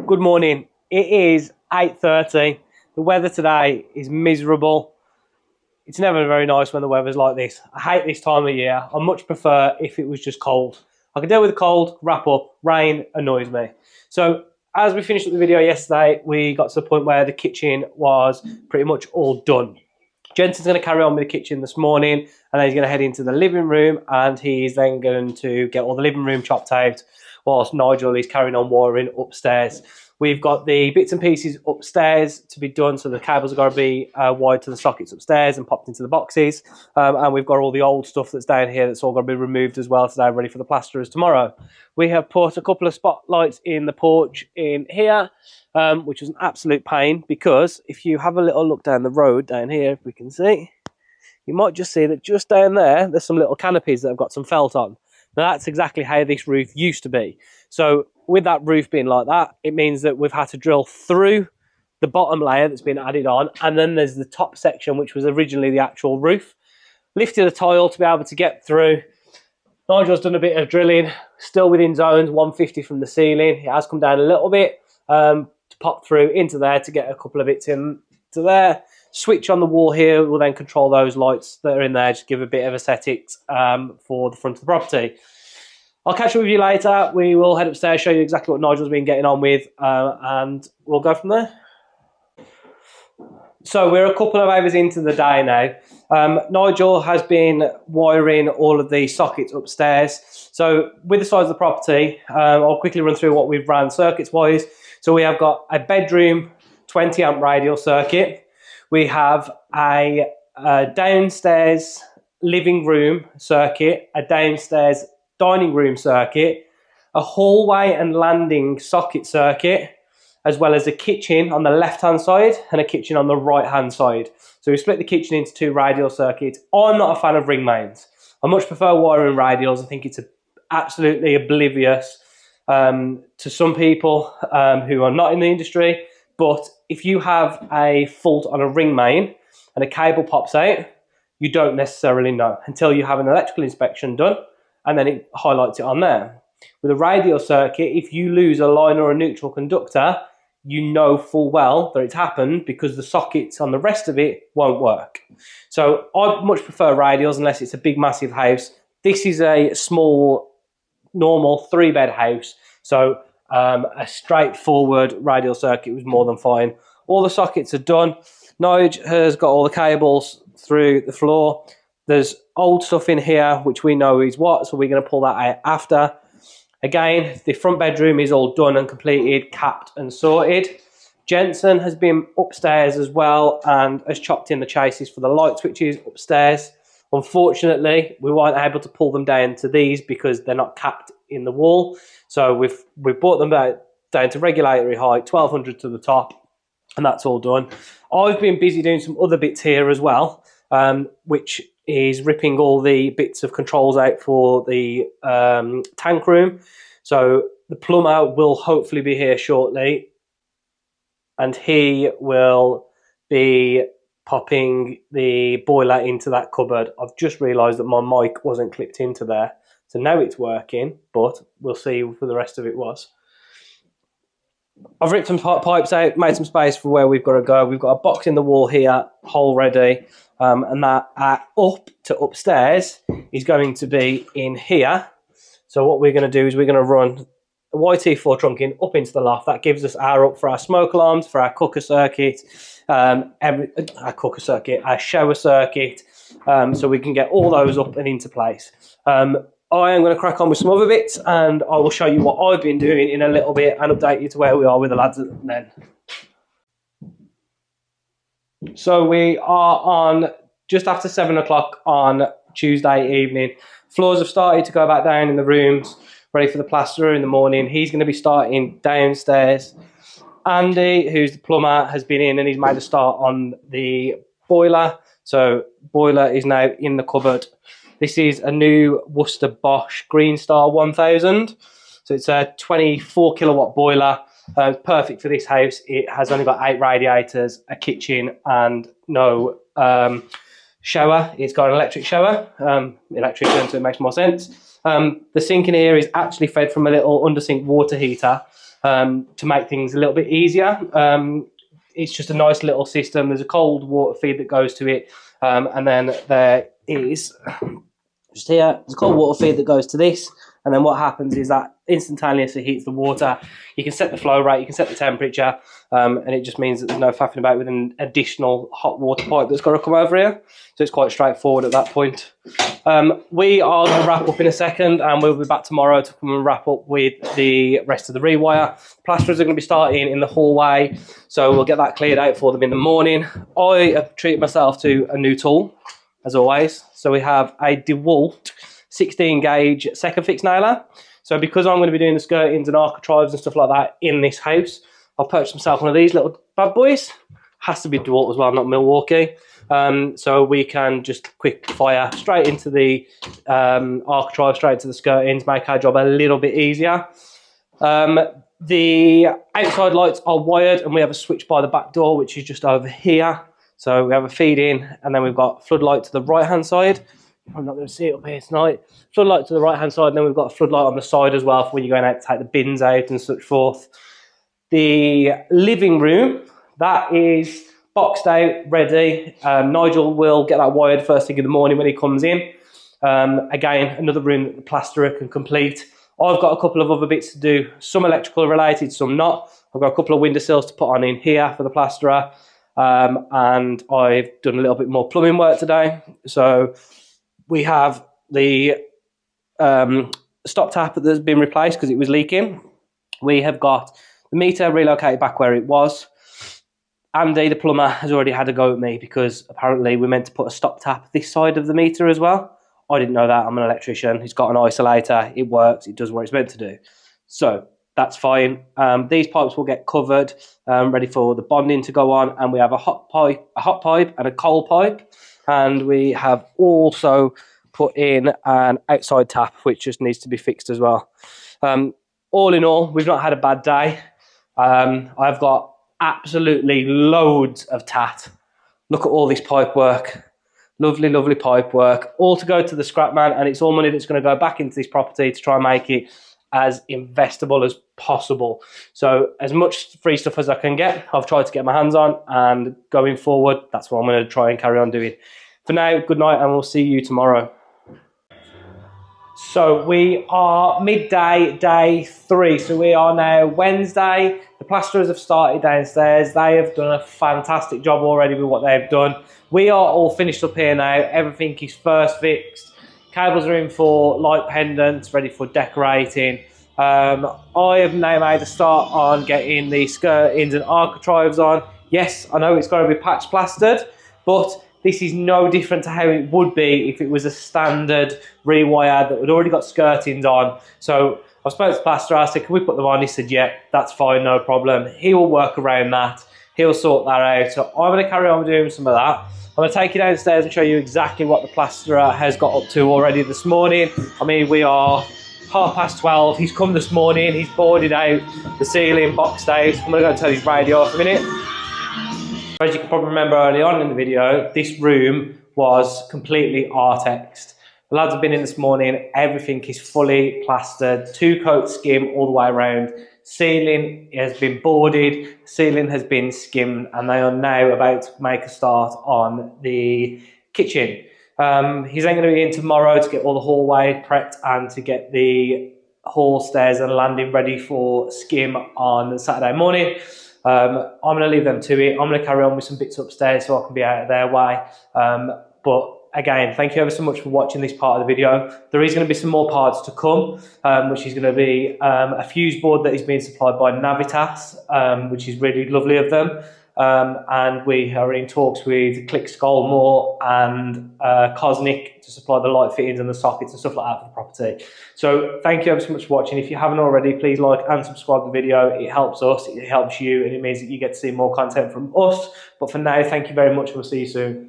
Good morning. It is 8:30. The weather today is miserable. It's never very nice when the weather's like this. I hate this time of year. I much prefer if it was just cold. I can deal with the cold, wrap up. Rain annoys me. So as we finished up the video yesterday, we got to the point where the kitchen was pretty much all done. Jensen's going to carry on with the kitchen this morning, and then he's going to head into the living room, and he's then going to get all the living room chopped out whilst Nigel is carrying on wiring upstairs. We've got the bits and pieces upstairs to be done, so the cables are going to be wired to the sockets upstairs and popped into the boxes, and we've got all the old stuff that's down here that's all going to be removed as well today, ready for the plasterers tomorrow. We have put a couple of spotlights in the porch in here, which was an absolute pain, because if you have a little look down the road down here, if we can see, you might just see that just down there there's some little canopies that have got some felt on. Now that's exactly how this roof used to be. So with that roof being like that, it means that we've had to drill through the bottom layer that's been added on, and then there's the top section, which was originally the actual roof. Lifted a tile to be able to get through. Nigel's done a bit of drilling, still within zones, 150 from the ceiling. It has come down a little bit to pop through into there to get a couple of bits in to there. Switch on the wall here will then control those lights that are in there, just give a bit of aesthetics for the front of the property. I'll catch up with you later. We will head upstairs, show you exactly what Nigel's been getting on with, and we'll go from there. So we're a couple of hours into the day now. Nigel has been wiring all of the sockets upstairs. So with the size of the property, I'll quickly run through what we've ran circuits wise. So we have got a bedroom 20 amp radial circuit. We have a downstairs living room circuit, a downstairs dining room circuit, a hallway and landing socket circuit, as well as a kitchen on the left-hand side and a kitchen on the right-hand side. So we split the kitchen into two radial circuits. I'm not a fan of ring mains. I much prefer wiring radials. I think it's absolutely oblivious to some people who are not in the industry. But if you have a fault on a ring main and a cable pops out, you don't necessarily know until you have an electrical inspection done, and then it highlights it on there. With a radial circuit, if you lose a line or a neutral conductor, you know full well that it's happened because the sockets on the rest of it won't work. So I much prefer radials unless it's a big, massive house. This is a small, normal 3-bed house. So a straightforward radial circuit was more than fine. All the sockets are done. Nige has got all the cables through the floor. There's old stuff in here, which we know is what, so we're going to pull that out after. Again, the front bedroom is all done and completed, capped and sorted. Jensen has been upstairs as well and has chopped in the chases for the light switches upstairs. Unfortunately, we weren't able to pull them down to these because they're not capped in the wall. So we've brought them down to regulatory height, 1200 to the top, and that's all done. I've been busy doing some other bits here as well, which is ripping all the bits of controls out for the tank room. So the plumber will hopefully be here shortly, and he will be popping the boiler into that cupboard. I've just realised that my mic wasn't clipped into there. So now it's working, but we'll see for the rest of it was. I've ripped some pipes out, made some space for where we've got to go. We've got a box in the wall here, hole ready, and that up to upstairs is going to be in here. So what we're going to do is we're going to run a YT4 trunking up into the loft. That gives us up for our smoke alarms, for our cooker circuit, our shower circuit, so we can get all those up and into place. I am going to crack on with some other bits, and I will show you what I've been doing in a little bit and update you to where we are with the lads then. So we are on just after 7 o'clock on Tuesday evening. Floors have started to go back down in the rooms, ready for the plasterer in the morning. He's going to be starting downstairs. Andy, who's the plumber, has been in and he's made a start on the boiler. So boiler is now in the cupboard. This is a new Worcester Bosch Green Star 1000. So it's a 24 kilowatt boiler. It's perfect for this house. It has only got 8 radiators, a kitchen, and no shower. It's got an electric shower, electric, so it makes more sense. The sink in here is actually fed from a little under sink water heater. to make things a little bit easier. It's just a nice little system. There's a cold water feed that goes to it, and then there is just here, there's a cold water feed that goes to this, and then what happens is that instantaneously heats the water. You can set the flow rate, you can set the temperature, and it just means that there's no faffing about with an additional hot water pipe that's got to come over here. So it's quite straightforward at that point. We are going to wrap up in a second, and we'll be back tomorrow to come and wrap up with the rest of the rewire. Plasterers are going to be starting in the hallway, so we'll get that cleared out for them in the morning. I have treated myself to a new tool, as always. So we have a DeWalt 16 gauge second fix nailer. So because I'm going to be doing the skirtings and architraves and stuff like that in this house, I've purchased myself one of these little bad boys. Has to be DeWalt as well, not Milwaukee. So we can just quick fire straight into the architrave, straight into the skirtings, make our job a little bit easier. The outside lights are wired, and we have a switch by the back door, which is just over here. So we have a feed in, and then we've got floodlight to the right-hand side. I'm not going to see it up here tonight. Floodlight to the right-hand side, and then we've got a floodlight on the side as well for when you're going out to take the bins out and such forth. The living room, that is boxed out, ready. Nigel will get that wired first thing in the morning when he comes in. Again, another room that the plasterer can complete. I've got a couple of other bits to do, some electrical related, some not. I've got a couple of windowsills to put on in here for the plasterer. And I've done a little bit more plumbing work today. So we have the stop tap that's been replaced because it was leaking. We have got the meter relocated back where it was. Andy, the plumber, has already had a go at me because apparently we're meant to put a stop tap this side of the meter as well. I didn't know that. I'm an electrician. He's got an isolator. It works. It does what it's meant to do. So that's fine. These pipes will get covered, ready for the bonding to go on, and we have a hot pipe and a cold pipe, and we have also put in an outside tap which just needs to be fixed as well. All in all, we've not had a bad day. I've got absolutely loads of tat. Look at all this pipe work. Lovely, lovely pipe work, all to go to the scrap man, and it's all money that's going to go back into this property to try and make it as investable as possible. So as much free stuff as I can get, I've tried to get my hands on, and going forward, that's what I'm going to try and carry on doing. For now, good night, and we'll see you tomorrow. So we are midday, day 3. So we are now Wednesday. The plasterers have started downstairs. They have done a fantastic job already with what they've done. We are all finished up here now. Everything is first fixed. Cables are in for light pendants, ready for decorating. I have now made a start on getting the skirtings and architraves on. Yes, I know it's got to be patch plastered, but this is no different to how it would be if it was a standard rewire that had already got skirtings on. So I spoke to the plasterer, I said, can we put them on? He said, yeah, that's fine, no problem. He will work around that. He'll sort that out. So I'm going to carry on doing some of that. I'm going to take you downstairs and show you exactly what the plasterer has got up to already this morning. I mean, we are 12:30. He's come this morning. He's boarded out the ceiling, boxed out. I'm going to go and turn his radio off a minute. As you can probably remember early on in the video, this room was completely Artexed. The lads have been in this morning. Everything is fully plastered, 2-coat skim all the way around. Ceiling has been boarded, ceiling has been skimmed, and they are now about to make a start on the kitchen. He's then going to be in tomorrow to get all the hallway prepped and to get the hall stairs and landing ready for skim on Saturday morning. I'm going to leave them to it. I'm going to carry on with some bits upstairs so I can be out of their way. But again, thank you ever so much for watching this part of the video. There is going to be some more parts to come, which is going to be a fuse board that is being supplied by Navitas, which is really lovely of them. And we are in talks with Click Skullmore and Cosnic to supply the light fittings and the sockets and stuff like that for the property. So thank you ever so much for watching. If you haven't already, please like and subscribe to the video. It helps us, it helps you, and it means that you get to see more content from us. But for now, thank you very much. We'll see you soon.